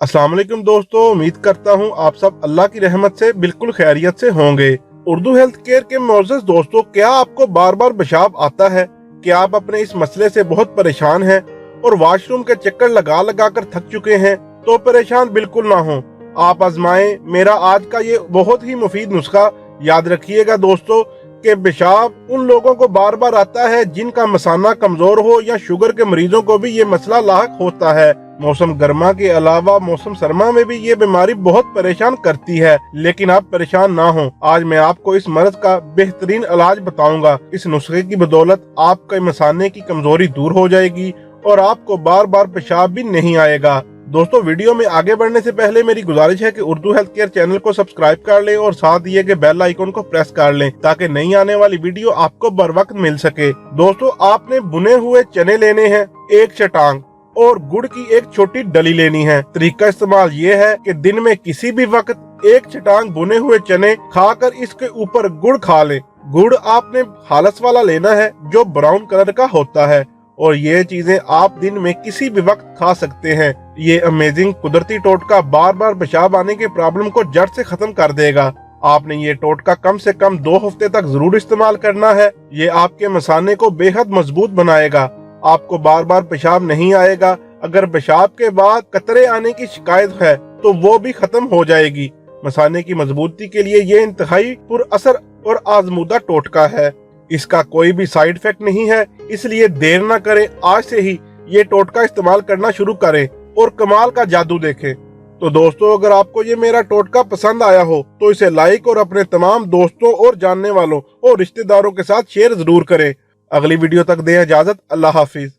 अस्सलाम वालेकुम दोस्तों, उम्मीद करता हूँ आप सब अल्लाह की रहमत से बिल्कुल खैरियत से होंगे। उर्दू हेल्थ केयर के मोअज़्ज़ज़ दोस्तों, क्या आपको बार बार पेशाब आता है? क्या आप अपने इस मसले से बहुत परेशान हैं और वॉशरूम के चक्कर लगा लगा कर थक चुके हैं? तो परेशान बिल्कुल ना हो, आप आजमाएं मेरा आज का ये बहुत ही मुफीद नुस्खा। याद रखिएगा दोस्तों कि पेशाब उन लोगों को बार बार आता है जिनका मसाना कमजोर हो या शुगर के मरीजों को भी ये मसला लाहक होता है। मौसम गर्मा के अलावा मौसम सरमा में भी ये बीमारी बहुत परेशान करती है, लेकिन आप परेशान ना हो। आज मैं आपको इस मर्ज का बेहतरीन इलाज बताऊंगा। इस नुस्खे की बदौलत आपके मसाने की कमजोरी दूर हो जाएगी और आपको बार बार पेशाब भी नहीं आएगा। दोस्तों, वीडियो में आगे बढ़ने से पहले मेरी गुजारिश है कि उर्दू हेल्थ केयर चैनल को सब्सक्राइब कर लें और साथ दिए गए बेल आइकन को प्रेस कर लें ताकि नई आने वाली वीडियो आपको बर वक्त मिल सके। दोस्तों, आपने भुने हुए चने लेने हैं, एक चटांग, और गुड़ की एक छोटी डली लेनी है। तरीका इस्तेमाल ये है कि दिन में किसी भी वक्त एक चटांग भुने हुए चने खाकर इसके ऊपर गुड़ खा लें। गुड़ आपने खालस वाला लेना है जो ब्राउन कलर का होता है, और ये चीजें आप दिन में किसी भी वक्त खा सकते हैं। ये अमेजिंग कुदरती टोटका बार बार पेशाब आने के प्रॉब्लम को जड़ से खत्म कर देगा। आपने ये टोटका कम से कम 2 हफ्ते तक जरूर इस्तेमाल करना है। ये आपके मसाने को बेहद मजबूत बनाएगा। आपको बार बार पेशाब नहीं आएगा। अगर पेशाब के बाद कतरे आने की शिकायत है तो वो भी खत्म हो जाएगी। मसाने की मजबूती के लिए ये इंतहाई पुरअसर और आजमूदा टोटका है। इसका कोई भी साइड इफेक्ट नहीं है, इसलिए देर न करें, आज से ही ये टोटका इस्तेमाल करना शुरू करें और कमाल का जादू देखें। तो दोस्तों, अगर आपको ये मेरा टोटका पसंद आया हो तो इसे लाइक और अपने तमाम दोस्तों और जानने वालों और रिश्तेदारों के साथ शेयर जरूर करें। अगली वीडियो तक दें इजाजत। अल्लाह हाफिज।